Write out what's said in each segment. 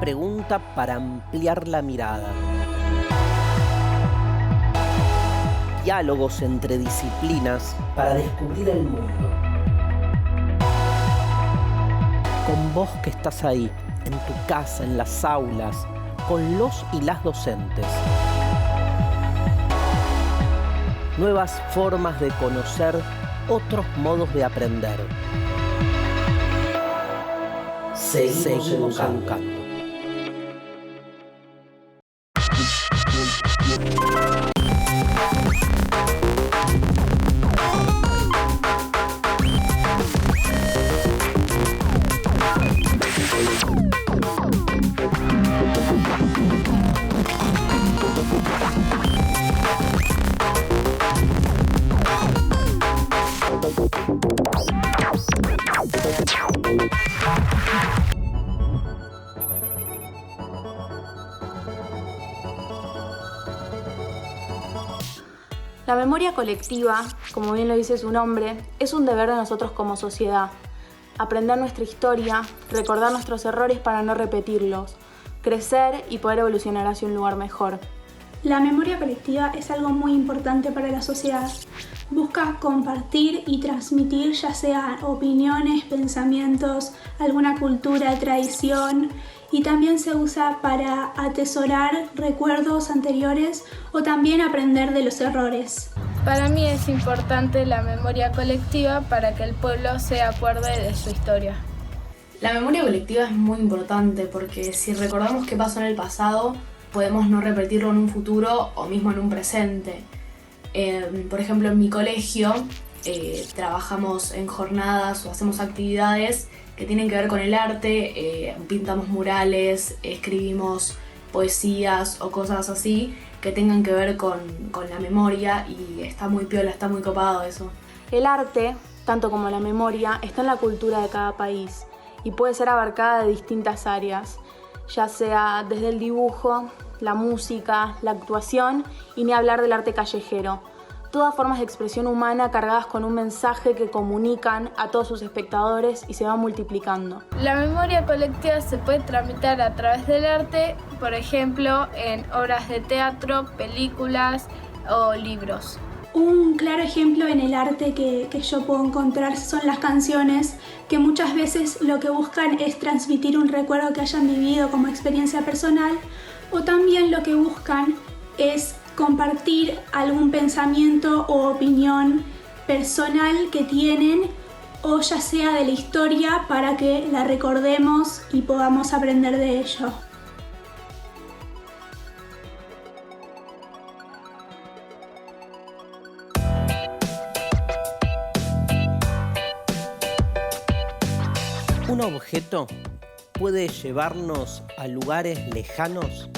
pregunta para ampliar la mirada. Diálogos entre disciplinas para descubrir el mundo. Con vos que estás ahí, en tu casa, en las aulas, con los y las docentes. Nuevas formas de conocer, otros modos de aprender. Seguimos educando. La memoria colectiva, como bien lo dice su nombre, es un deber de nosotros como sociedad. Aprender nuestra historia, recordar nuestros errores para no repetirlos, crecer y poder evolucionar hacia un lugar mejor. La memoria colectiva es algo muy importante para la sociedad. Busca compartir y transmitir ya sea opiniones, pensamientos, alguna cultura, tradición, y también se usa para atesorar recuerdos anteriores o también aprender de los errores. Para mí es importante la memoria colectiva para que el pueblo se acuerde de su historia. La memoria colectiva es muy importante porque si recordamos qué pasó en el pasado, podemos no repetirlo en un futuro o mismo en un presente. Por ejemplo, en mi colegio trabajamos en jornadas o hacemos actividades que tienen que ver con el arte, pintamos murales, escribimos poesías o cosas así que tengan que ver con la memoria, y está muy piola, está muy copado eso. El arte, tanto como la memoria, está en la cultura de cada país y puede ser abarcada de distintas áreas, ya sea desde el dibujo, la música, la actuación y ni hablar del arte callejero. Todas formas de expresión humana cargadas con un mensaje que comunican a todos sus espectadores y se va multiplicando. La memoria colectiva se puede tramitar a través del arte, por ejemplo, en obras de teatro, películas o libros. Un claro ejemplo en el arte que yo puedo encontrar son las canciones, que muchas veces lo que buscan es transmitir un recuerdo que hayan vivido como experiencia personal, o también lo que buscan es compartir algún pensamiento o opinión personal que tienen, o ya sea de la historia, para que la recordemos y podamos aprender de ello. Un objeto puede llevarnos a lugares lejanos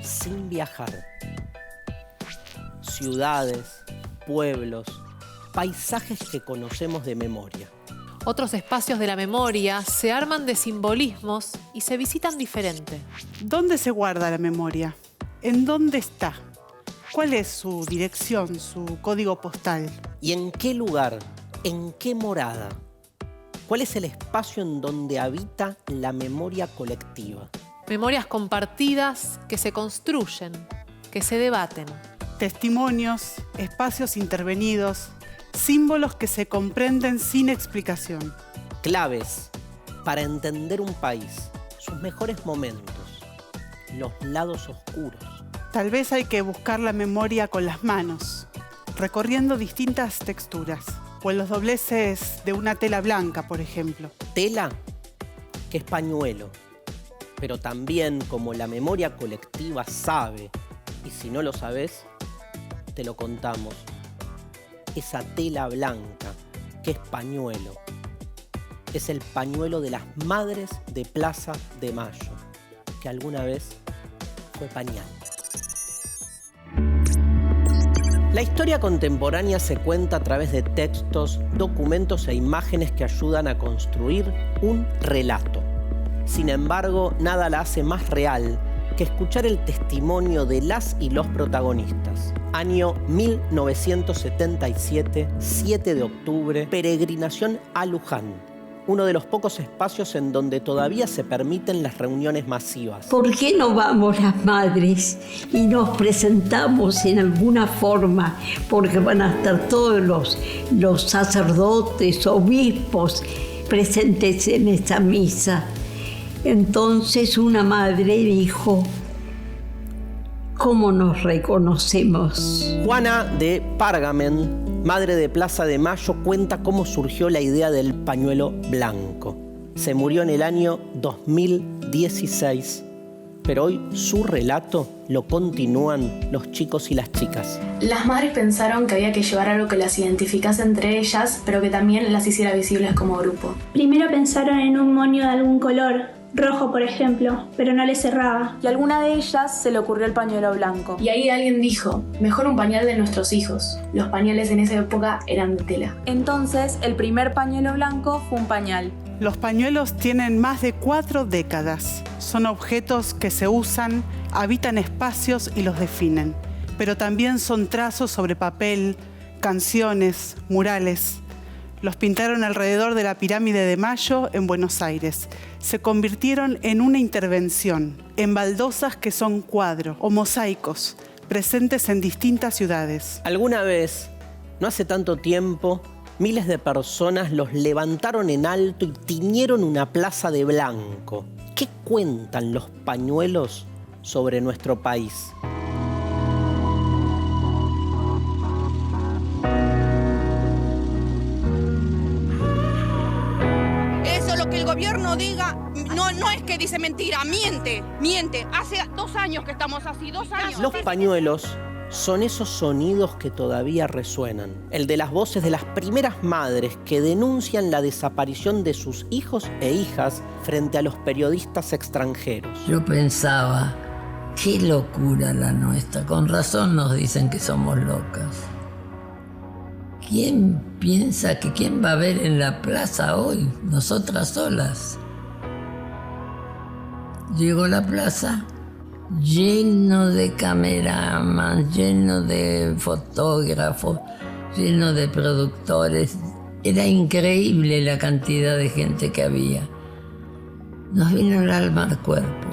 sin viajar. Ciudades, pueblos, paisajes que conocemos de memoria. Otros espacios de la memoria se arman de simbolismos y se visitan diferente. ¿Dónde se guarda la memoria? ¿En dónde está? ¿Cuál es su dirección, su código postal? ¿Y en qué lugar? ¿En qué morada? ¿Cuál es el espacio en donde habita la memoria colectiva? Memorias compartidas que se construyen, que se debaten. Testimonios, espacios intervenidos, símbolos que se comprenden sin explicación. Claves para entender un país, sus mejores momentos, los lados oscuros. Tal vez hay que buscar la memoria con las manos, recorriendo distintas texturas, o en los dobleces de una tela blanca, por ejemplo. Tela, que es pañuelo, pero también, como la memoria colectiva sabe, y si no lo sabes, te lo contamos, esa tela blanca, que es pañuelo, es el pañuelo de las madres de Plaza de Mayo, que alguna vez fue pañal. La historia contemporánea se cuenta a través de textos, documentos e imágenes que ayudan a construir un relato. Sin embargo, nada la hace más real que escuchar el testimonio de las y los protagonistas. Año 1977, 7 de octubre, peregrinación a Luján. uno de los pocos espacios en donde todavía se permiten las reuniones masivas. ¿Por qué no vamos las madres y nos presentamos en alguna forma? Porque van a estar todos los sacerdotes, obispos presentes en esa misa. Entonces una madre dijo: ¿cómo nos reconocemos? Juana de Pargamen, madre de Plaza de Mayo, cuenta cómo surgió la idea del pañuelo blanco. Se murió en el año 2016, pero hoy su relato lo continúan los chicos y las chicas. Las madres pensaron que había que llevar algo que las identificase entre ellas, pero que también las hiciera visibles como grupo. Primero pensaron en un moño de algún color, rojo por ejemplo, pero no les cerraba. Y a alguna de ellas se le ocurrió el pañuelo blanco. Y ahí alguien dijo: mejor un pañal de nuestros hijos. Los pañales en esa época eran de tela. Entonces, el primer pañuelo blanco fue un pañal. Los pañuelos tienen más de 4 décadas. Son objetos que se usan, habitan espacios y los definen. Pero también son trazos sobre papel, canciones, murales. Los pintaron alrededor de la Pirámide de Mayo en Buenos Aires. Se convirtieron en una intervención, en baldosas que son cuadros o mosaicos, presentes en distintas ciudades. Alguna vez, no hace tanto tiempo, miles de personas los levantaron en alto y tiñeron una plaza de blanco. ¿Qué cuentan los pañuelos sobre nuestro país? Que el gobierno diga, no es que dice mentira, miente. Hace 2 años que estamos así, 2 años. Los pañuelos son esos sonidos que todavía resuenan. El de las voces de las primeras madres que denuncian la desaparición de sus hijos e hijas frente a los periodistas extranjeros. Yo pensaba, qué locura la nuestra. Con razón nos dicen que somos locas. ¿Quién piensa que quién va a ver en la plaza hoy? Nosotras solas. Llegó a la plaza lleno de cameraman, lleno de fotógrafos, lleno de productores. Era increíble la cantidad de gente que había. Nos vino el alma al cuerpo.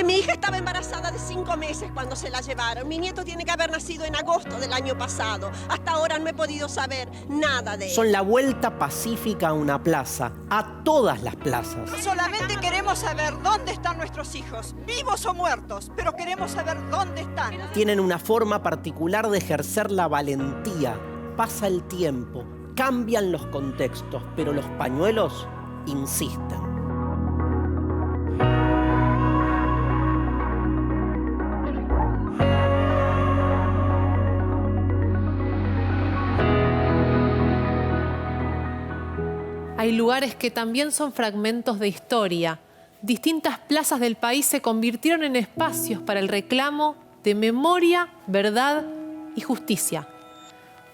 Mi hija estaba embarazada de 5 meses cuando se la llevaron. Mi nieto tiene que haber nacido en agosto del año pasado. Hasta ahora no he podido saber nada de él. Son la vuelta pacífica a una plaza, a todas las plazas. Solamente queremos saber dónde están nuestros hijos, vivos o muertos, pero queremos saber dónde están. Tienen una forma particular de ejercer la valentía. Pasa el tiempo, cambian los contextos, pero los pañuelos insisten. Hay lugares que también son fragmentos de historia. Distintas plazas del país se convirtieron en espacios para el reclamo de memoria, verdad y justicia.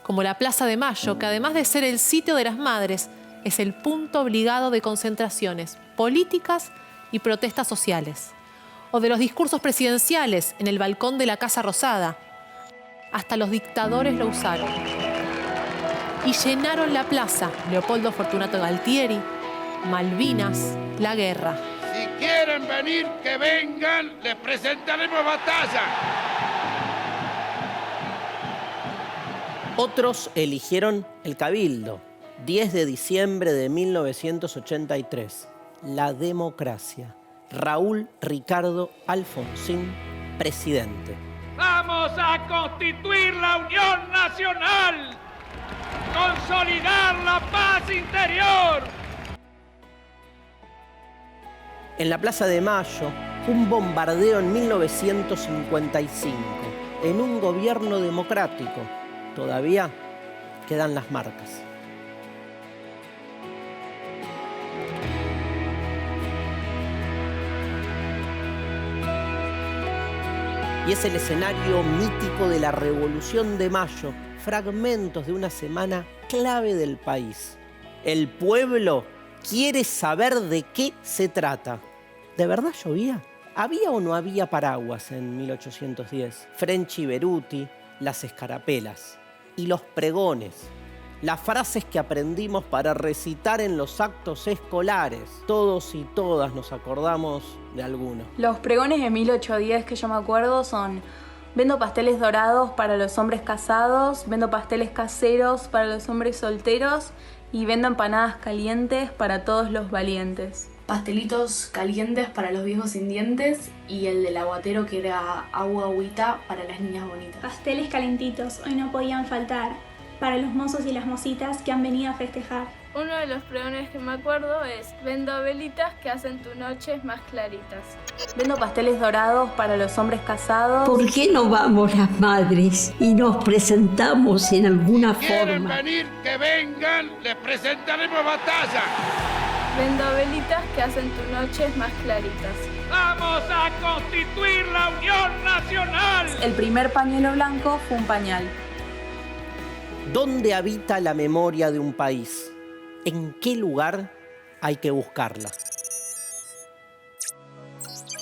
Como la Plaza de Mayo, que además de ser el sitio de las madres, es el punto obligado de concentraciones políticas y protestas sociales. O de los discursos presidenciales en el balcón de la Casa Rosada. Hasta los dictadores lo usaron. Y llenaron la plaza Leopoldo Fortunato Galtieri, Malvinas, la guerra. Si quieren venir, que vengan, les presentaremos batalla. Otros eligieron el Cabildo, 10 de diciembre de 1983. La democracia. Raúl Ricardo Alfonsín, presidente. Vamos a constituir la Unión Nacional. Consolidar la paz interior. En la Plaza de Mayo, un bombardeo en 1955, en un gobierno democrático. Todavía quedan las marcas. Y es el escenario mítico de la Revolución de Mayo, fragmentos de una semana clave del país. El pueblo quiere saber de qué se trata. ¿De verdad llovía? ¿Había o no había paraguas en 1810? French y Beruti, las escarapelas y los pregones. las frases que aprendimos para recitar en los actos escolares. Todos y todas nos acordamos de alguno. Los pregones de 1810 que yo me acuerdo son: vendo pasteles dorados para los hombres casados, vendo pasteles caseros para los hombres solteros y vendo empanadas calientes para todos los valientes. Pastelitos calientes para los viejos sin dientes y el del aguatero que era agüita para las niñas bonitas. Pasteles calentitos hoy no podían faltar para los mozos y las mositas que han venido a festejar. Uno de los pregones que me acuerdo es: vendo velitas que hacen tus noches más claritas. Vendo pasteles dorados para los hombres casados. ¿Por qué no vamos las madres y nos presentamos en alguna ¿Quieren forma? venir? Que vengan, les presentaremos batalla. Vendo velitas que hacen tus noches más claritas. ¡Vamos a constituir la Unión Nacional! El primer pañuelo blanco fue un pañal. ¿Dónde habita la memoria de un país? ¿En qué lugar hay que buscarla?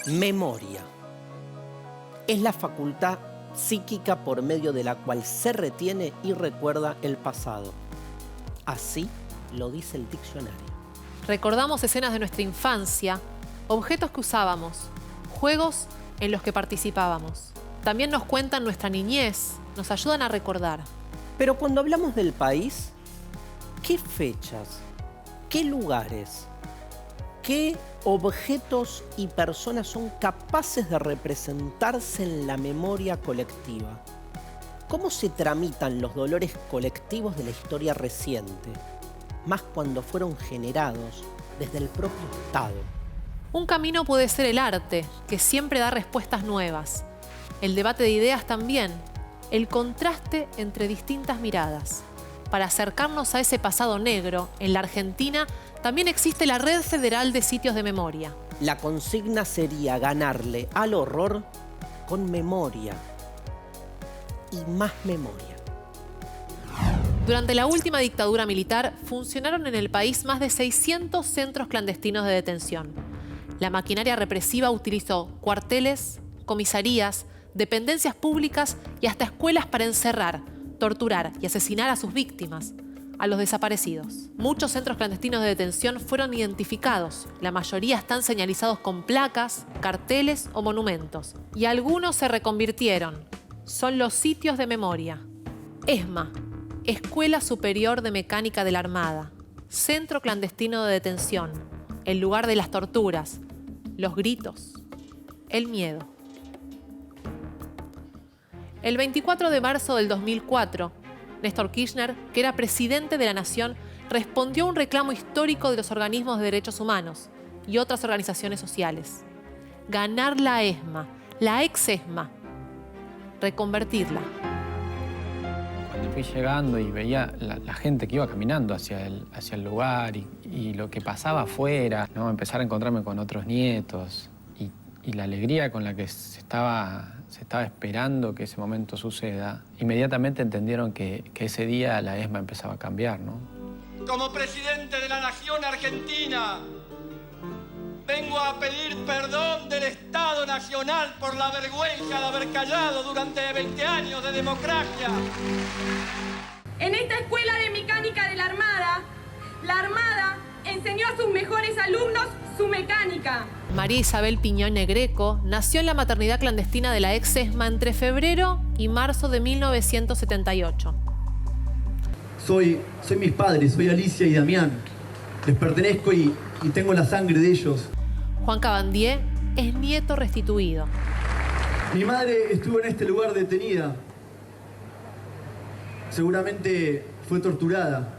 Memoria. Es la facultad psíquica por medio de la cual se retiene y recuerda el pasado. Así lo dice el diccionario. Recordamos escenas de nuestra infancia, objetos que usábamos, juegos en los que participábamos. También nos cuentan nuestra niñez, nos ayudan a recordar. Pero cuando hablamos del país, ¿qué fechas, qué lugares, qué objetos y personas son capaces de representarse en la memoria colectiva? ¿Cómo se tramitan los dolores colectivos de la historia reciente, más cuando fueron generados desde el propio Estado? Un camino puede ser el arte, que siempre da respuestas nuevas. El debate de ideas también. El contraste entre distintas miradas. Para acercarnos a ese pasado negro, en la Argentina también existe la Red Federal de Sitios de Memoria. La consigna sería ganarle al horror con memoria y más memoria. Durante la última dictadura militar, funcionaron en el país más de 600 centros clandestinos de detención. La maquinaria represiva utilizó cuarteles, comisarías, dependencias públicas y hasta escuelas para encerrar, torturar y asesinar a sus víctimas, a los desaparecidos. Muchos centros clandestinos de detención fueron identificados. La mayoría están señalizados con placas, carteles o monumentos. Y algunos se reconvirtieron. Son los sitios de memoria. ESMA, Escuela Superior de Mecánica de la Armada. Centro clandestino de detención. El lugar de las torturas, los gritos, el miedo. El 24 de marzo del 2004, Néstor Kirchner, que era presidente de la Nación, respondió a un reclamo histórico de los organismos de derechos humanos y otras organizaciones sociales. Ganar la ESMA, la ex-ESMA, reconvertirla. Cuando fui llegando y veía la gente que iba caminando hacia el lugar y lo que pasaba afuera, ¿no? Empezar a encontrarme con otros nietos y la alegría con la que se estaba esperando que ese momento suceda, inmediatamente entendieron que ese día la ESMA empezaba a cambiar, ¿no? Como presidente de la Nación Argentina, vengo a pedir perdón del Estado Nacional por la vergüenza de haber callado durante 20 años de democracia. En esta escuela de mecánica de la Armada enseñó a sus mejores alumnos su mecánica. María Isabel Piñón Negreco nació en la maternidad clandestina de la ex-ESMA entre febrero y marzo de 1978. Soy mis padres, soy Alicia y Damián. Les pertenezco y tengo la sangre de ellos. Juan Cabandier es nieto restituido. Mi madre estuvo en este lugar detenida. Seguramente fue torturada.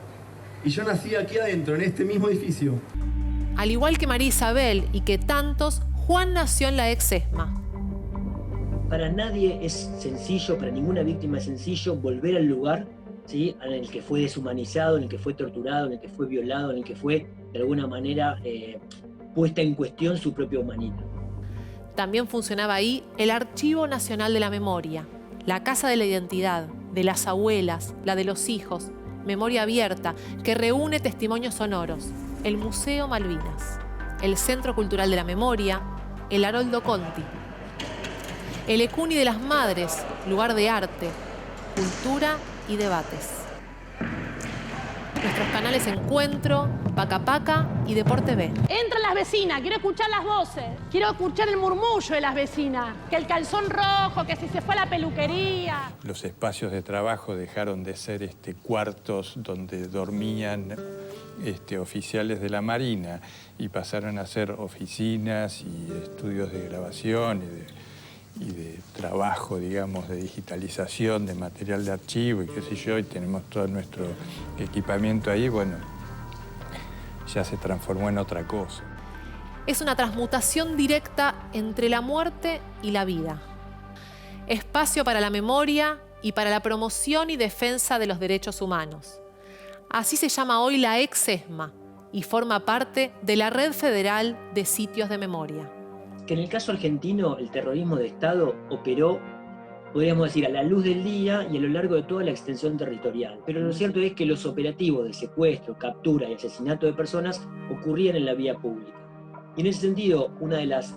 Y yo nací aquí adentro, en este mismo edificio. Al igual que María Isabel y que tantos, Juan nació en la ex-ESMA. Para nadie es sencillo, para ninguna víctima es sencillo volver al lugar, ¿sí?, en el que fue deshumanizado, en el que fue torturado, en el que fue violado, en el que fue, de alguna manera, puesta en cuestión su propia humanidad. También funcionaba ahí el Archivo Nacional de la Memoria, la Casa de la Identidad, de las abuelas, la de los hijos, memoria abierta, que reúne testimonios sonoros, el Museo Malvinas, el Centro Cultural de la Memoria, el Haroldo Conti, el Ecuni de las Madres, lugar de arte, cultura y debates. Nuestros canales Encuentro, Paca Paca y Deporte B. Entran las vecinas, quiero escuchar las voces, quiero escuchar el murmullo de las vecinas, que el calzón rojo, que si se fue a la peluquería. Los espacios de trabajo dejaron de ser cuartos donde dormían oficiales de la Marina y pasaron a ser oficinas y estudios de grabación y de trabajo, digamos, de digitalización de material de archivo y qué sé yo, y tenemos todo nuestro equipamiento ahí, bueno, ya se transformó en otra cosa. Es una transmutación directa entre la muerte y la vida. Espacio para la memoria y para la promoción y defensa de los derechos humanos. Así se llama hoy la ex-ESMA y forma parte de la Red Federal de Sitios de Memoria. Que en el caso argentino el terrorismo de Estado operó, podríamos decir, a la luz del día y a lo largo de toda la extensión territorial. Pero lo cierto es que los operativos de secuestro, captura y asesinato de personas ocurrían en la vía pública. Y en ese sentido, una de las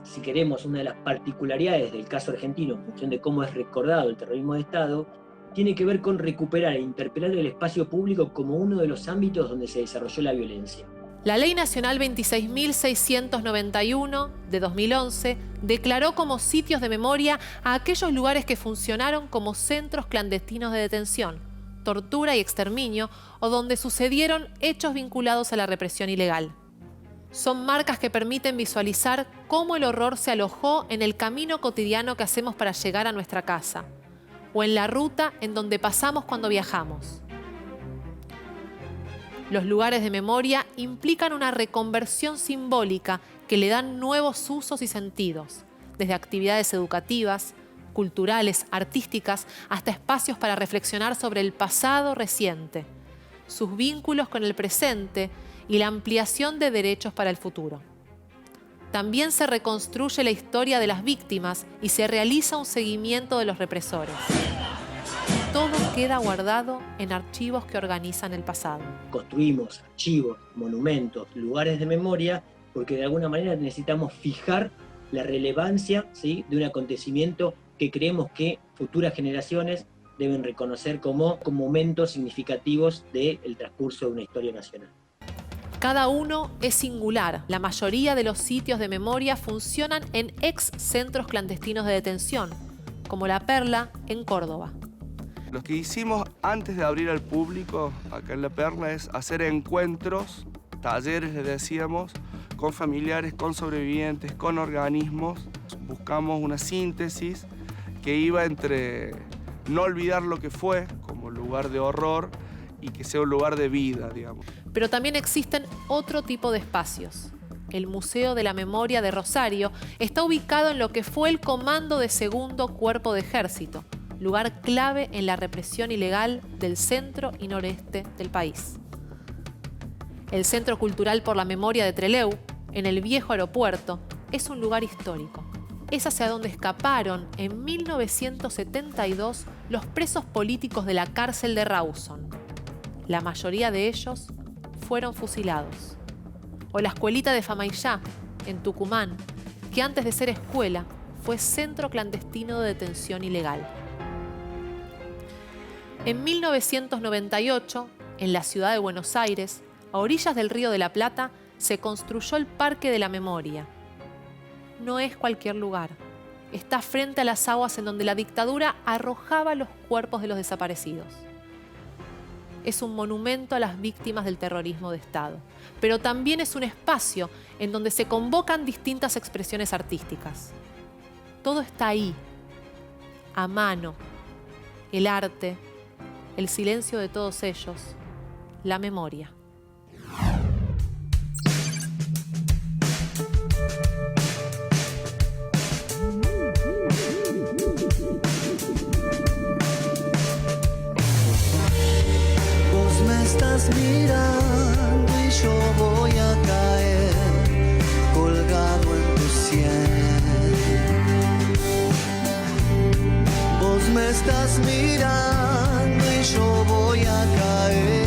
particularidades del caso argentino, en función de cómo es recordado el terrorismo de Estado, tiene que ver con recuperar e interpelar el espacio público como uno de los ámbitos donde se desarrolló la violencia. La Ley Nacional 26.691 de 2011 declaró como sitios de memoria a aquellos lugares que funcionaron como centros clandestinos de detención, tortura y exterminio, o donde sucedieron hechos vinculados a la represión ilegal. Son marcas que permiten visualizar cómo el horror se alojó en el camino cotidiano que hacemos para llegar a nuestra casa, o en la ruta en donde pasamos cuando viajamos. Los lugares de memoria implican una reconversión simbólica que le dan nuevos usos y sentidos, desde actividades educativas, culturales, artísticas, hasta espacios para reflexionar sobre el pasado reciente, sus vínculos con el presente y la ampliación de derechos para el futuro. También se reconstruye la historia de las víctimas y se realiza un seguimiento de los represores. Todo queda guardado en archivos que organizan el pasado. Construimos archivos, monumentos, lugares de memoria, porque de alguna manera necesitamos fijar la relevancia, ¿sí?, de un acontecimiento que creemos que futuras generaciones deben reconocer como momentos significativos del transcurso de una historia nacional. Cada uno es singular. La mayoría de los sitios de memoria funcionan en ex-centros clandestinos de detención, como La Perla en Córdoba. Lo que hicimos antes de abrir al público acá en La Perla es hacer encuentros, talleres, les decíamos, con familiares, con sobrevivientes, con organismos. Buscamos una síntesis que iba entre no olvidar lo que fue como lugar de horror y que sea un lugar de vida, digamos. Pero también existen otro tipo de espacios. El Museo de la Memoria de Rosario está ubicado en lo que fue el Comando de Segundo Cuerpo de Ejército, lugar clave en la represión ilegal del centro y noreste del país. El Centro Cultural por la Memoria de Trelew, en el viejo aeropuerto, es un lugar histórico. Es hacia donde escaparon en 1972 los presos políticos de la cárcel de Rawson. La mayoría de ellos fueron fusilados. O la escuelita de Famaillá, en Tucumán, que antes de ser escuela fue centro clandestino de detención ilegal. En 1998, en la ciudad de Buenos Aires, a orillas del Río de la Plata, se construyó el Parque de la Memoria. No es cualquier lugar. Está frente a las aguas en donde la dictadura arrojaba los cuerpos de los desaparecidos. Es un monumento a las víctimas del terrorismo de Estado, pero también es un espacio en donde se convocan distintas expresiones artísticas. Todo está ahí, a mano, el arte, el silencio de todos ellos, la memoria. Vos me estás mirando y yo voy a caer colgado en tu sien. Vos me estás mirando y yo voy a caer.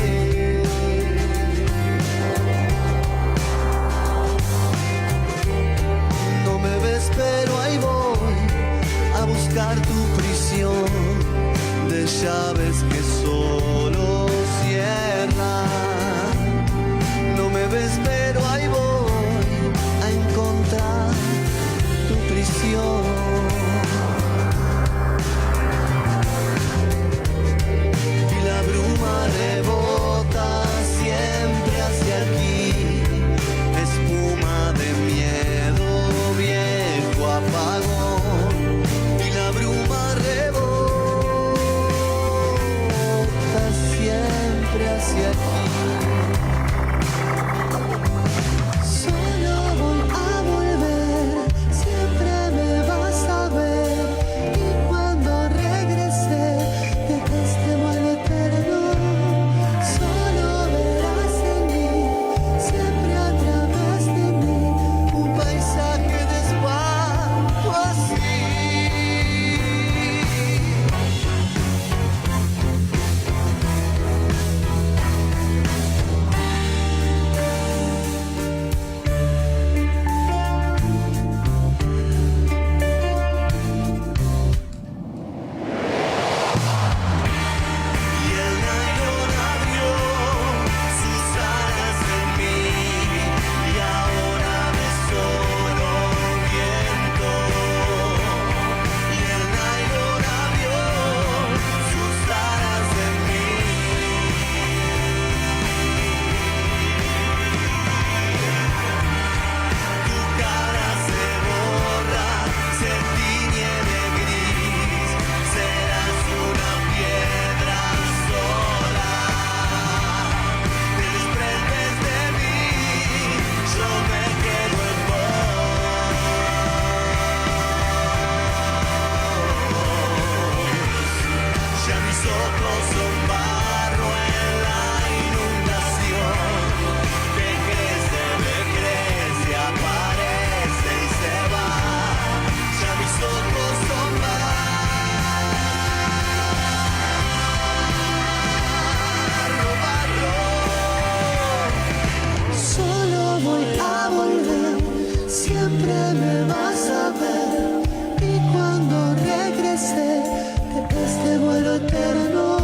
siempre me vas a ver. Y cuando regrese de este vuelo eterno,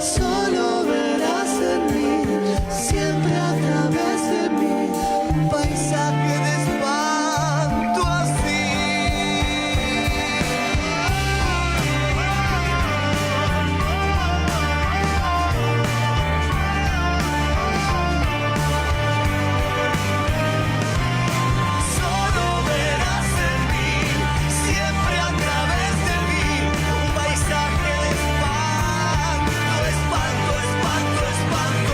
solo verás en mí, siempre a través de mí, un paisaje de espanto así. Solo verás en mí, siempre a través de mí, un paisaje de espanto, espanto, espanto, espanto.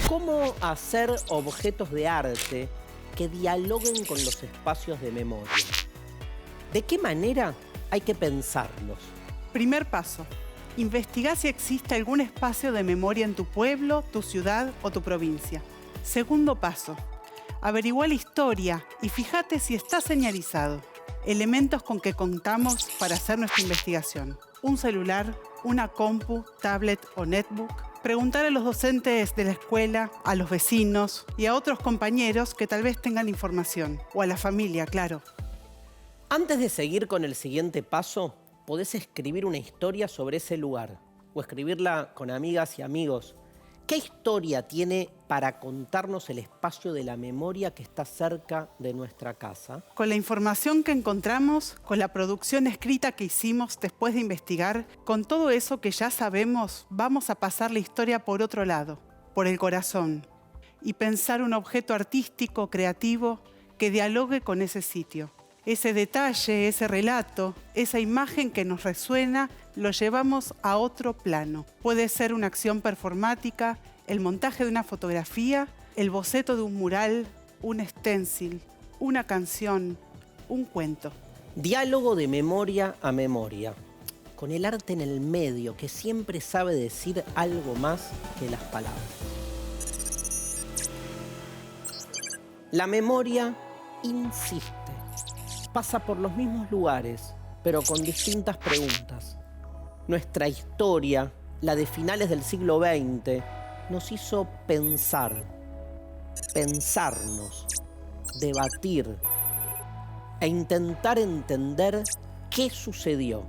¿Cómo hacer objetos de arte que dialoguen con los espacios de memoria? ¿De qué manera hay que pensarlos? Primer paso. Investiga si existe algún espacio de memoria en tu pueblo, tu ciudad o tu provincia. Segundo paso. Averigua la historia y fíjate si está señalizado. Elementos con que contamos para hacer nuestra investigación. Un celular, una compu, tablet o netbook. Preguntar a los docentes de la escuela, a los vecinos y a otros compañeros que tal vez tengan información. O a la familia, claro. Antes de seguir con el siguiente paso, podés escribir una historia sobre ese lugar o escribirla con amigas y amigos. ¿Qué historia tiene para contarnos el espacio de la memoria que está cerca de nuestra casa? Con la información que encontramos, con la producción escrita que hicimos después de investigar, con todo eso que ya sabemos, vamos a pasar la historia por otro lado, por el corazón, y pensar un objeto artístico, creativo, que dialogue con ese sitio. Ese detalle, ese relato, esa imagen que nos resuena, lo llevamos a otro plano. Puede ser una acción performática, el montaje de una fotografía, el boceto de un mural, un stencil, una canción, un cuento. Diálogo de memoria a memoria, con el arte en el medio, que siempre sabe decir algo más que las palabras. La memoria insiste. Pasa por los mismos lugares, pero con distintas preguntas. Nuestra historia, la de finales del siglo XX, nos hizo pensar, pensarnos, debatir e intentar entender qué sucedió,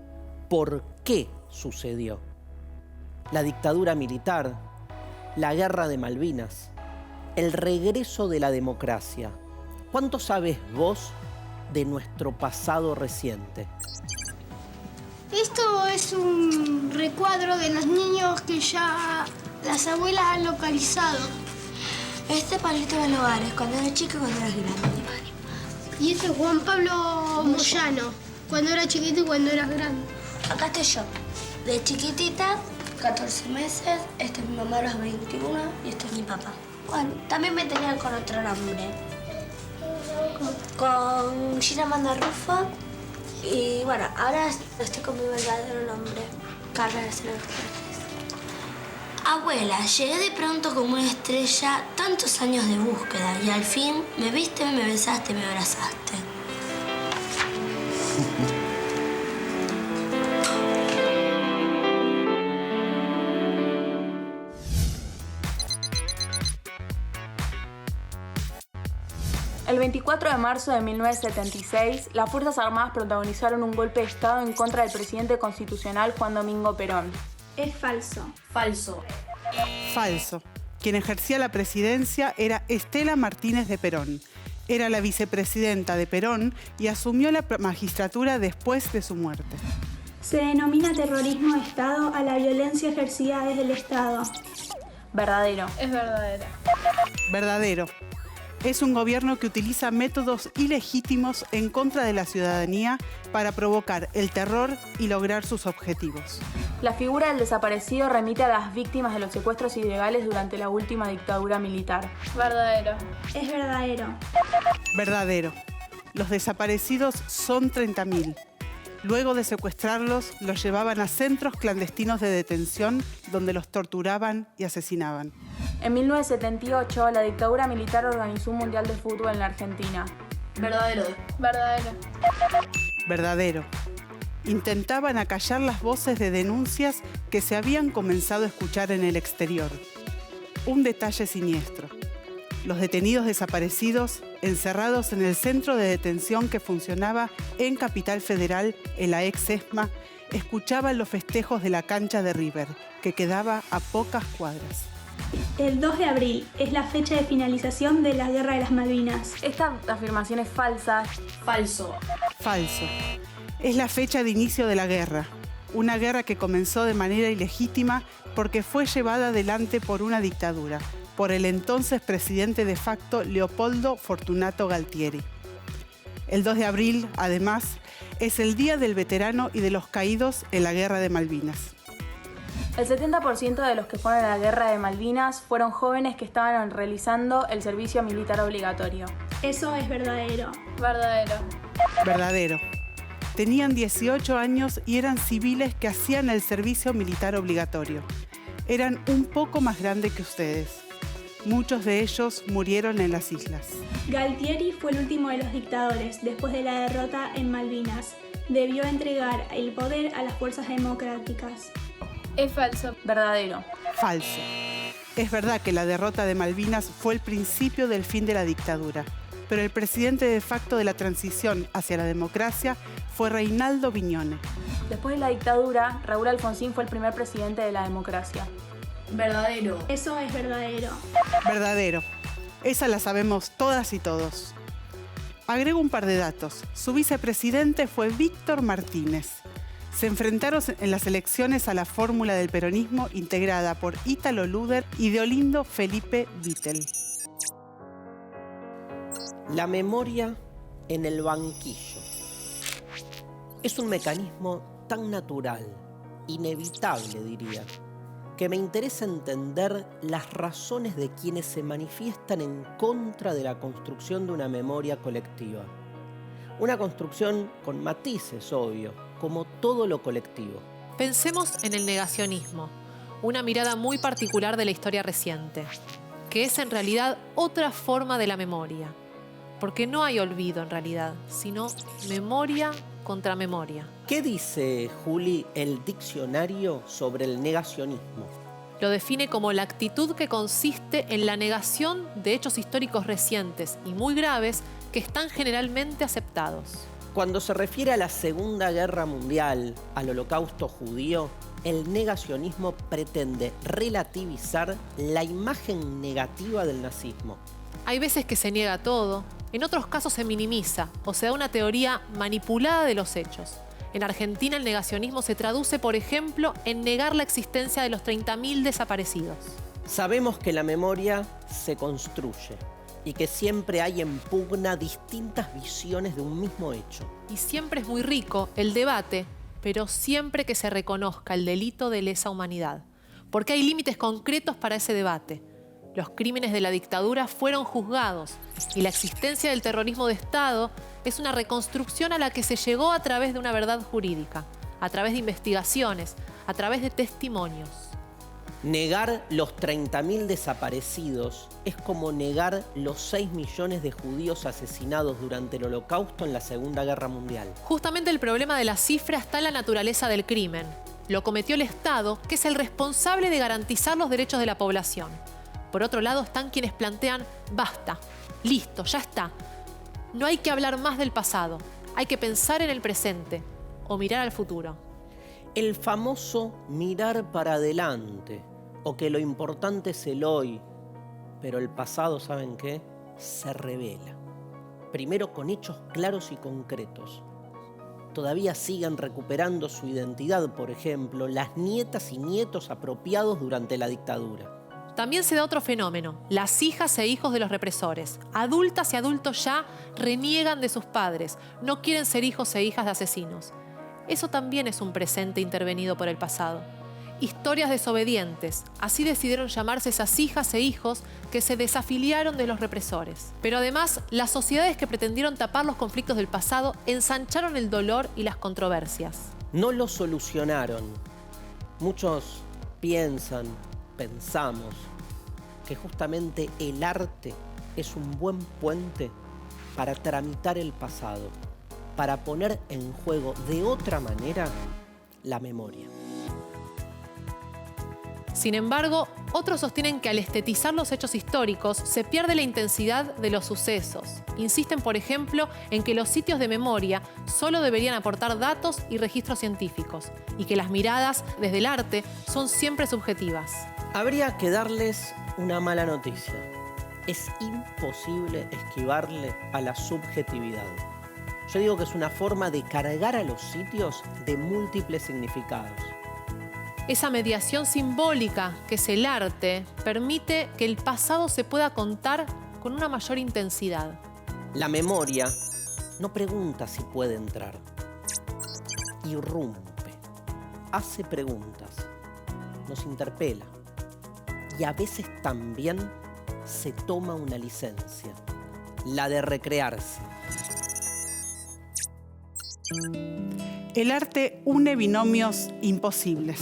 por qué sucedió. La dictadura militar, la guerra de Malvinas, el regreso de la democracia, ¿Cuánto sabes vos de nuestro pasado reciente? Esto es un recuadro de los niños que ya las abuelas han localizado. Este Pablito Galogares, cuando era chico y cuando era grande. Y este es Juan Pablo Moyano, cuando era chiquito y cuando era grande. Acá estoy yo, de chiquitita, 14 meses, esta es mi mamá a los 21 y este es mi papá. Bueno, también me tenían con otro nombre. Con Gina Amanda Rufo. Y bueno, ahora estoy con mi verdadero nombre, Carla Aracena Fernández. Abuela, llegué de pronto como una estrella, tantos años de búsqueda, y al fin me viste, me besaste, me abrazaste. El 24 de marzo de 1976, las Fuerzas Armadas protagonizaron un golpe de Estado en contra del presidente constitucional Juan Domingo Perón. Es falso. Falso. Falso. Quien ejercía la presidencia era Estela Martínez de Perón. Era la vicepresidenta de Perón y asumió la magistratura después de su muerte. Se denomina terrorismo de Estado a la violencia ejercida desde el Estado. Verdadero. Es verdadero. Verdadero. Es un gobierno que utiliza métodos ilegítimos en contra de la ciudadanía para provocar el terror y lograr sus objetivos. La figura del desaparecido remite a las víctimas de los secuestros ilegales durante la última dictadura militar. Verdadero. Es verdadero. Verdadero. Los desaparecidos son 30.000. Luego de secuestrarlos, los llevaban a centros clandestinos de detención donde los torturaban y asesinaban. En 1978, la dictadura militar organizó un mundial de fútbol en la Argentina. Verdadero. Verdadero. Verdadero. Intentaban acallar las voces de denuncias que se habían comenzado a escuchar en el exterior. Un detalle siniestro. Los detenidos desaparecidos, encerrados en el centro de detención que funcionaba en Capital Federal, en la ex ESMA, escuchaban los festejos de la cancha de River, que quedaba a pocas cuadras. El 2 de abril es la fecha de finalización de la Guerra de las Malvinas. Esta afirmación es falsa. Falso. Falso. Es la fecha de inicio de la guerra. Una guerra que comenzó de manera ilegítima porque fue llevada adelante por una dictadura, por el entonces presidente de facto Leopoldo Fortunato Galtieri. El 2 de abril, además, es el Día del Veterano y de los Caídos en la Guerra de Malvinas. El 70% de los que fueron a la Guerra de Malvinas fueron jóvenes que estaban realizando el servicio militar obligatorio. Eso es verdadero. Verdadero. Verdadero. Tenían 18 años y eran civiles que hacían el servicio militar obligatorio. Eran un poco más grandes que ustedes. Muchos de ellos murieron en las islas. Galtieri fue el último de los dictadores después de la derrota en Malvinas. Debió entregar el poder a las fuerzas democráticas. Es falso. Verdadero. Falso. Es verdad que la derrota de Malvinas fue el principio del fin de la dictadura, pero el presidente de facto de la transición hacia la democracia fue Reinaldo Viñone. Después de la dictadura, Raúl Alfonsín fue el primer presidente de la democracia. Verdadero. Eso es verdadero. Verdadero. Esa la sabemos todas y todos. Agrego un par de datos. Su vicepresidente fue Víctor Martínez. Se enfrentaron en las elecciones a la fórmula del peronismo integrada por Ítalo Luder y Deolindo Felipe Vittel. La memoria en el banquillo. Es un mecanismo tan natural, inevitable diría, que me interesa entender las razones de quienes se manifiestan en contra de la construcción de una memoria colectiva. Una construcción con matices, obvio, como todo lo colectivo. Pensemos en el negacionismo, una mirada muy particular de la historia reciente, que es en realidad otra forma de la memoria, porque no hay olvido en realidad, sino memoria contra memoria. ¿Qué dice, Juli, el diccionario sobre el negacionismo? Lo define como la actitud que consiste en la negación de hechos históricos recientes y muy graves que están generalmente aceptados. Cuando se refiere a la Segunda Guerra Mundial, al Holocausto judío, el negacionismo pretende relativizar la imagen negativa del nazismo. Hay veces que se niega todo, En otros casos se minimiza o se da una teoría manipulada de los hechos. En Argentina el negacionismo se traduce, por ejemplo, en negar la existencia de los 30.000 desaparecidos. Sabemos que la memoria se construye y que siempre hay en pugna distintas visiones de un mismo hecho. Y siempre es muy rico el debate, pero siempre que se reconozca el delito de lesa humanidad. Porque hay límites concretos para ese debate. Los crímenes de la dictadura fueron juzgados y la existencia del terrorismo de Estado es una reconstrucción a la que se llegó a través de una verdad jurídica, a través de investigaciones, a través de testimonios. Negar los 30.000 desaparecidos es como negar los 6 millones de judíos asesinados durante el Holocausto en la Segunda Guerra Mundial. Justamente el problema de la cifra está en la naturaleza del crimen. Lo cometió el Estado, que es el responsable de garantizar los derechos de la población. Por otro lado están quienes plantean, basta, listo, ya está. No hay que hablar más del pasado, hay que pensar en el presente o mirar al futuro. El famoso mirar para adelante, o que lo importante es el hoy, pero el pasado, ¿saben qué? Se revela. Primero con hechos claros y concretos. Todavía siguen recuperando su identidad, por ejemplo, las nietas y nietos apropiados durante la dictadura. También se da otro fenómeno, las hijas e hijos de los represores. Adultas y adultos ya reniegan de sus padres, no quieren ser hijos e hijas de asesinos. Eso también es un presente intervenido por el pasado. Historias desobedientes, así decidieron llamarse esas hijas e hijos que se desafiliaron de los represores. Pero además, las sociedades que pretendieron tapar los conflictos del pasado ensancharon el dolor y las controversias. No lo solucionaron. Muchos pensamos que justamente el arte es un buen puente para tramitar el pasado, para poner en juego de otra manera la memoria. Sin embargo, otros sostienen que al estetizar los hechos históricos se pierde la intensidad de los sucesos. Insisten, por ejemplo, en que los sitios de memoria solo deberían aportar datos y registros científicos y que las miradas desde el arte son siempre subjetivas. Habría que darles una mala noticia. Es imposible esquivarle a la subjetividad. Yo digo que es una forma de cargar a los sitios de múltiples significados. Esa mediación simbólica que es el arte permite que el pasado se pueda contar con una mayor intensidad. La memoria no pregunta si puede entrar. Irrumpe, hace preguntas, nos interpela. Y a veces también se toma una licencia, la de recrearse. El arte une binomios imposibles.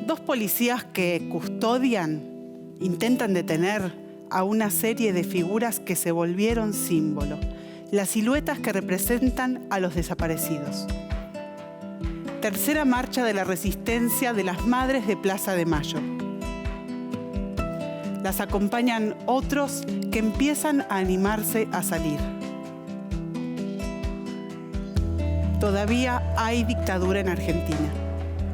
Dos policías que custodian, intentan detener a una serie de figuras que se volvieron símbolo, las siluetas que representan a los desaparecidos. Tercera marcha de la resistencia de las Madres de Plaza de Mayo. Las acompañan otros que empiezan a animarse a salir. Todavía hay dictadura en Argentina.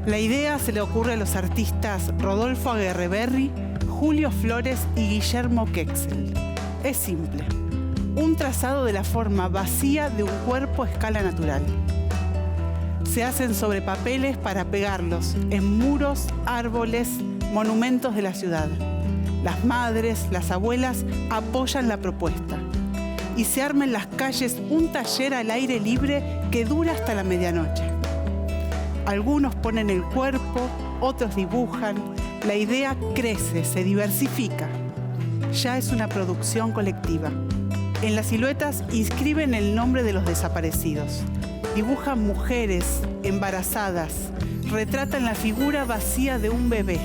La idea se le ocurre a los artistas Rodolfo Aguerreberri, Julio Flores y Guillermo Quexel. Es simple, un trazado de la forma vacía de un cuerpo a escala natural. Se hacen sobre papeles para pegarlos en muros, árboles, monumentos de la ciudad. Las madres, las abuelas apoyan la propuesta. Y se arma en las calles un taller al aire libre que dura hasta la medianoche. Algunos ponen el cuerpo, otros dibujan. La idea crece, se diversifica. Ya es una producción colectiva. En las siluetas inscriben el nombre de los desaparecidos. Dibujan mujeres embarazadas. Retratan la figura vacía de un bebé.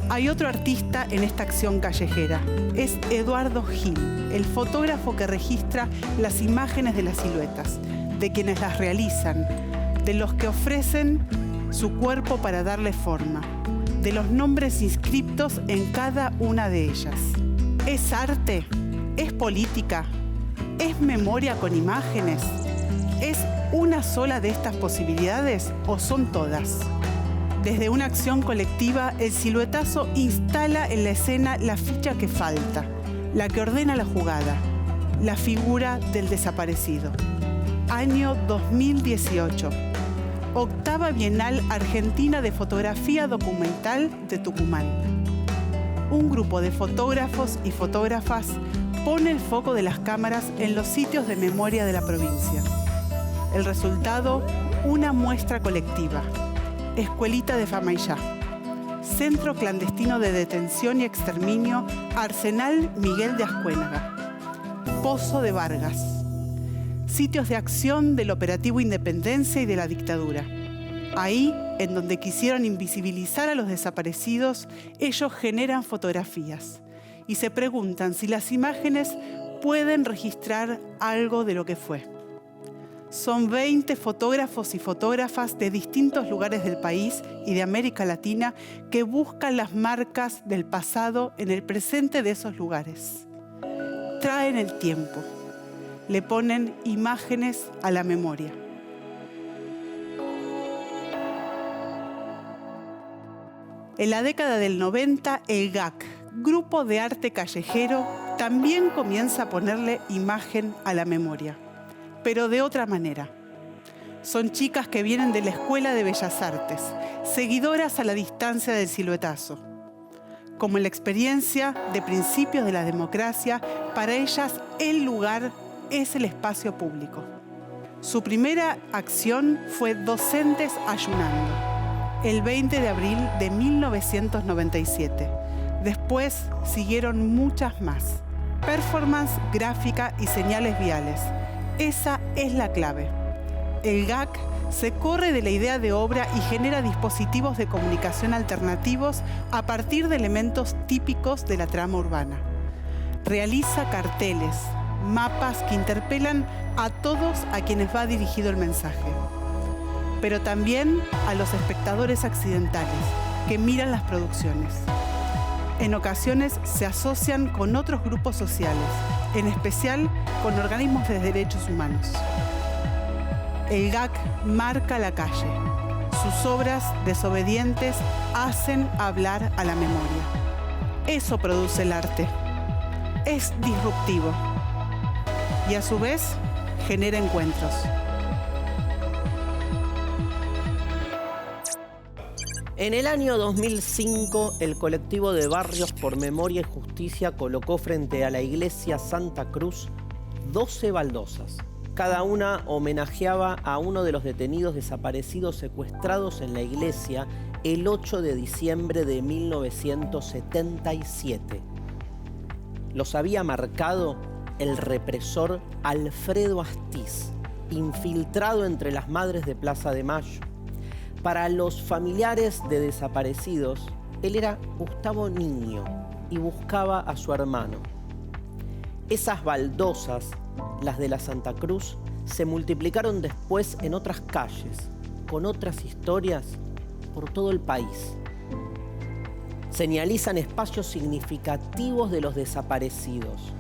Hay otro artista en esta acción callejera. Es Eduardo Gil, el fotógrafo que registra las imágenes de las siluetas, de quienes las realizan, de los que ofrecen su cuerpo para darle forma, de los nombres inscriptos en cada una de ellas. ¿Es arte? ¿Es política? ¿Es memoria con imágenes? ¿Es una sola de estas posibilidades o son todas? Desde una acción colectiva, el siluetazo instala en la escena la ficha que falta, la que ordena la jugada. la figura del desaparecido. Año 2018. Octava Bienal Argentina de Fotografía Documental de Tucumán. Un grupo de fotógrafos y fotógrafas pone el foco de las cámaras en los sitios de memoria de la provincia. El resultado, una muestra colectiva. Escuelita de Famaillá. Centro Clandestino de Detención y Exterminio Arsenal Miguel de Ascuénaga. Pozo de Vargas. Sitios de acción del Operativo Independencia y de la dictadura. Ahí, en donde quisieron invisibilizar a los desaparecidos, ellos generan fotografías y se preguntan si las imágenes pueden registrar algo de lo que fue. Son 20 fotógrafos y fotógrafas de distintos lugares del país y de América Latina que buscan las marcas del pasado en el presente de esos lugares. Traen el tiempo, le ponen imágenes a la memoria. En la década del 90, el GAC, Grupo de Arte Callejero, también comienza a ponerle imagen a la memoria, pero de otra manera. Son chicas que vienen de la Escuela de Bellas Artes, seguidoras a la distancia del siluetazo. Como en la experiencia de principios de la democracia, para ellas el lugar es el espacio público. Su primera acción fue Docentes Ayunando, el 20 de abril de 1997. Después siguieron muchas más. Performance, gráfica y señales viales. Esa es la clave. El GAC se corre de la idea de obra y genera dispositivos de comunicación alternativos a partir de elementos típicos de la trama urbana. Realiza carteles, mapas que interpelan a todos a quienes va dirigido el mensaje, pero también a los espectadores accidentales que miran las producciones. En ocasiones se asocian con otros grupos sociales, en especial con organismos de derechos humanos. El GAC marca la calle. Sus obras desobedientes hacen hablar a la memoria. Eso produce el arte. Es disruptivo y a su vez genera encuentros. En el año 2005, el colectivo de Barrios por Memoria y Justicia colocó frente a la iglesia Santa Cruz 12 baldosas. Cada una homenajeaba a uno de los detenidos desaparecidos secuestrados en la iglesia el 8 de diciembre de 1977. Los había marcado el represor Alfredo Astiz, infiltrado entre las madres de Plaza de Mayo. Para los familiares de desaparecidos, él era Gustavo Niño y buscaba a su hermano. Esas baldosas, las de la Santa Cruz, se multiplicaron después en otras calles, con otras historias por todo el país. Señalizan espacios significativos de los desaparecidos,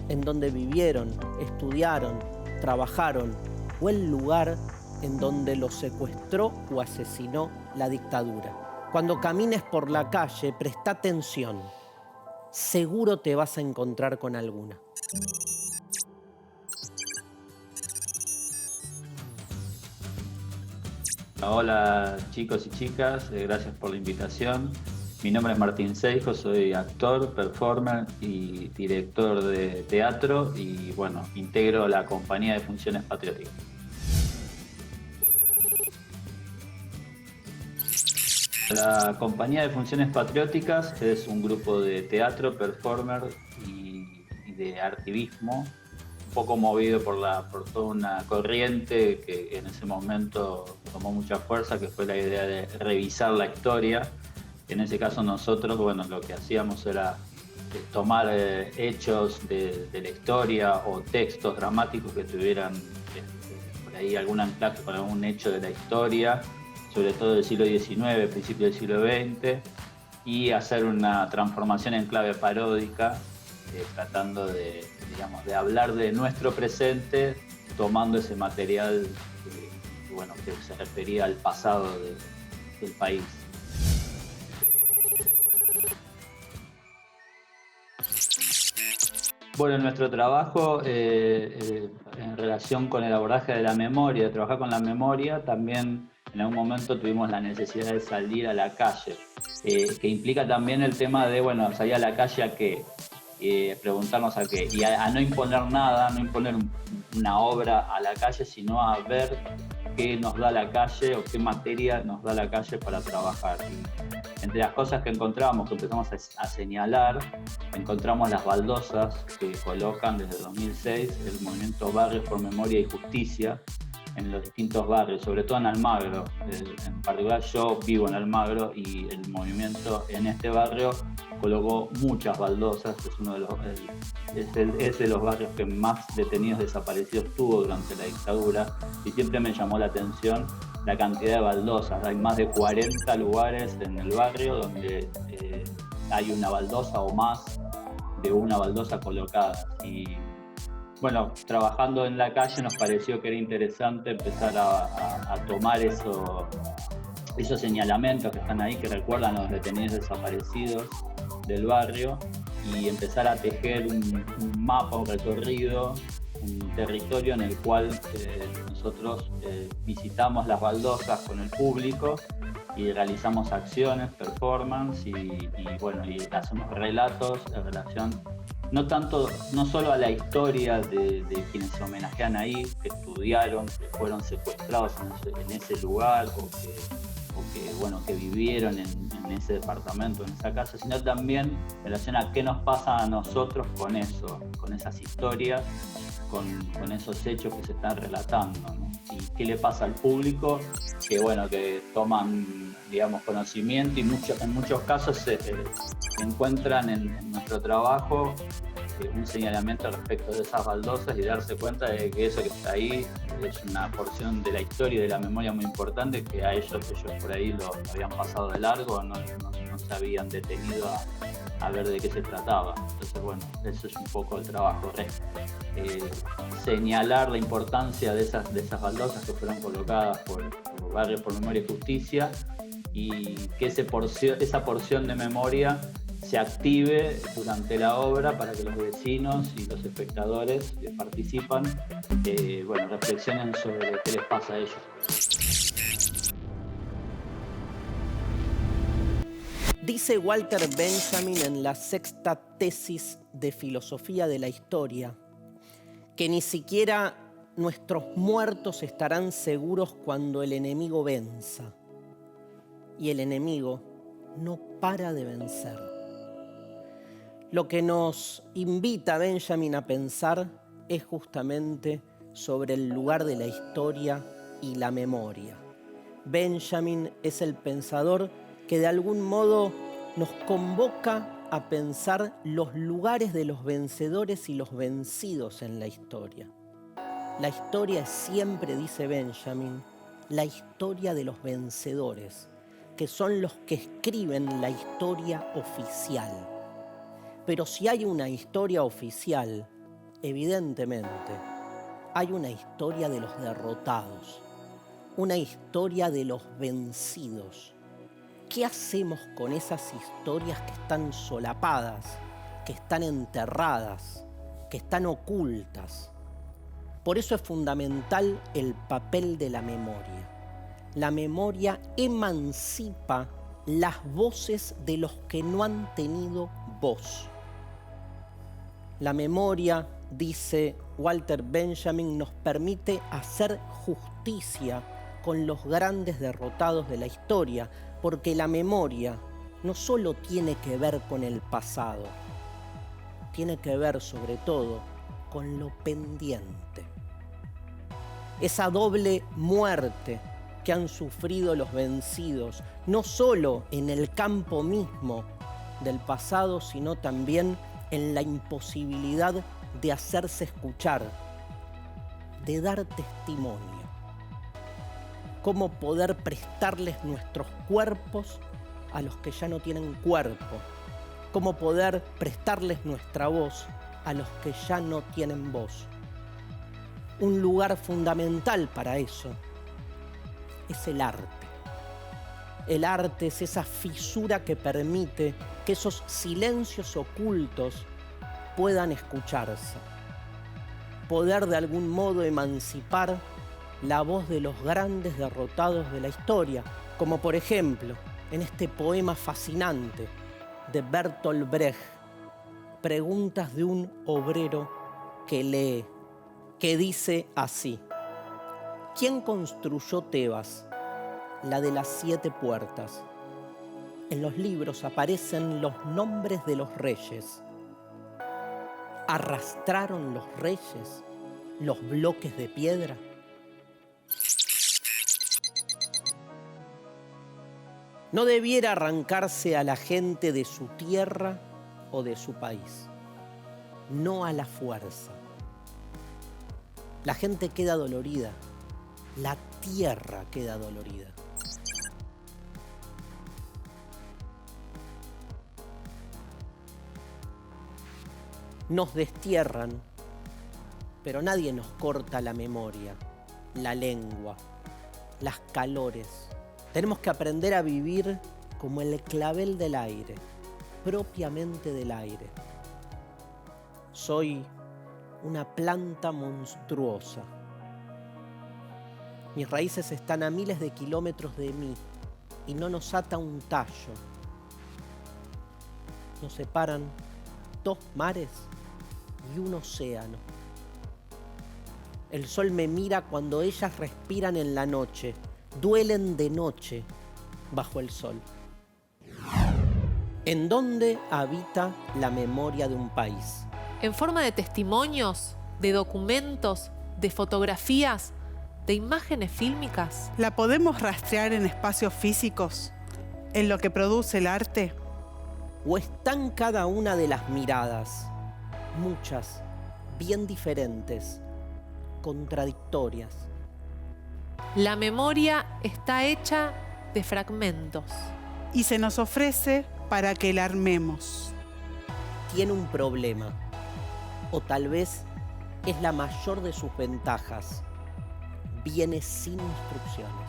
en donde vivieron, estudiaron, trabajaron, o el lugar en donde los secuestró o asesinó la dictadura. Cuando camines por la calle, presta atención. Seguro te vas a encontrar con alguna. Hola chicos y chicas, gracias por la invitación. Mi nombre es Martín Seijo, soy actor, performer y director de teatro y bueno, integro la compañía de Funciones Patrióticas. La compañía de Funciones Patrióticas es un grupo de teatro, performer y de artivismo, un poco movido por toda una corriente que en ese momento tomó mucha fuerza, que fue la idea de revisar la historia. En ese caso nosotros, bueno, lo que hacíamos era tomar hechos de la historia o textos dramáticos que tuvieran por ahí algún anclaje con algún hecho de la historia, sobre todo del siglo XIX, principio del siglo XX, y hacer una transformación en clave paródica, tratando de hablar de nuestro presente, tomando ese material que se refería al pasado del país. Bueno, nuestro trabajo en relación con el abordaje de la memoria, de trabajar con la memoria, también en algún momento tuvimos la necesidad de salir a la calle, que implica también el tema de, bueno, salir a la calle a qué, preguntarnos a qué, y a no imponer nada, no imponer una obra a la calle, sino a ver qué nos da la calle o qué materia nos da la calle para trabajar. Y entre las cosas que encontramos, que empezamos a señalar, encontramos las baldosas que colocan desde 2006 el movimiento Barrios por Memoria y Justicia en los distintos barrios, sobre todo en Almagro. En particular yo vivo en Almagro y el movimiento en este barrio colocó muchas baldosas, es de los barrios que más detenidos desaparecidos tuvo durante la dictadura, y siempre me llamó la atención la cantidad de baldosas. Hay más de 40 lugares en el barrio donde hay una baldosa o más de una baldosa colocada. Y bueno, trabajando en la calle nos pareció que era interesante empezar a tomar esos señalamientos que están ahí, que recuerdan a los detenidos desaparecidos del barrio, y empezar a tejer un mapa, un recorrido, un territorio en el cual nosotros visitamos las baldosas con el público y realizamos acciones, performance y hacemos relatos en relación no solo a la historia de quienes se homenajean ahí, que estudiaron, que fueron secuestrados en ese lugar o que vivieron en ese departamento, en esa casa, sino también en relación a qué nos pasa a nosotros con eso, con esas historias, con esos hechos que se están relatando, ¿no? Y qué le pasa al público, que toman, digamos, conocimiento, y en muchos casos se encuentran en nuestro trabajo un señalamiento respecto de esas baldosas y darse cuenta de que eso que está ahí es una porción de la historia y de la memoria muy importante, que a ellos por ahí lo habían pasado de largo, no se habían detenido a ver de qué se trataba. Entonces, bueno, eso es un poco el trabajo, señalar la importancia de esas baldosas que fueron colocadas por Barrios por Memoria y Justicia, y que esa porción de memoria se active durante la obra para que los vecinos y los espectadores que participan reflexionen sobre qué les pasa a ellos. Dice Walter Benjamin en la sexta tesis de Filosofía de la Historia que ni siquiera nuestros muertos estarán seguros cuando el enemigo venza. Y el enemigo no para de vencer. Lo que nos invita a Benjamin a pensar es justamente sobre el lugar de la historia y la memoria. Benjamin es el pensador que de algún modo nos convoca a pensar los lugares de los vencedores y los vencidos en la historia. La historia es siempre, dice Benjamin, la historia de los vencedores, que son los que escriben la historia oficial. Pero si hay una historia oficial, evidentemente, hay una historia de los derrotados, una historia de los vencidos. ¿Qué hacemos con esas historias que están solapadas, que están enterradas, que están ocultas? Por eso es fundamental el papel de la memoria. La memoria emancipa las voces de los que no han tenido voz. La memoria, dice Walter Benjamin, nos permite hacer justicia con los grandes derrotados de la historia, porque la memoria no solo tiene que ver con el pasado, tiene que ver sobre todo con lo pendiente. Esa doble muerte que han sufrido los vencidos, no solo en el campo mismo del pasado, sino también en la imposibilidad de hacerse escuchar, de dar testimonio. Cómo poder prestarles nuestros cuerpos a los que ya no tienen cuerpo. Cómo poder prestarles nuestra voz a los que ya no tienen voz. Un lugar fundamental para eso es el arte. El arte es esa fisura que permite que esos silencios ocultos puedan escucharse. Poder de algún modo emancipar la voz de los grandes derrotados de la historia, como por ejemplo en este poema fascinante de Bertolt Brecht, Preguntas de un obrero que lee, que dice así: ¿quién construyó Tebas, la de las 7 puertas? En los libros aparecen los nombres de los reyes. ¿Arrastraron los reyes los bloques de piedra? No debiera arrancarse a la gente de su tierra o de su país, no a la fuerza. La gente queda dolorida, la tierra queda dolorida. Nos destierran, pero nadie nos corta la memoria, la lengua, las calores. Tenemos que aprender a vivir como el clavel del aire, propiamente del aire. Soy una planta monstruosa. Mis raíces están a miles de kilómetros de mí y no nos ata un tallo. Nos separan 2 mares y un océano. El sol me mira cuando ellas respiran en la noche, duelen de noche bajo el sol. ¿En dónde habita la memoria de un país? En forma de testimonios, de documentos, de fotografías, de imágenes fílmicas. ¿La podemos rastrear en espacios físicos, en lo que produce el arte? ¿O está en cada una de las miradas? Muchas, bien diferentes, contradictorias. La memoria está hecha de fragmentos. Y se nos ofrece para que la armemos. Tiene un problema, o tal vez es la mayor de sus ventajas. Viene sin instrucciones.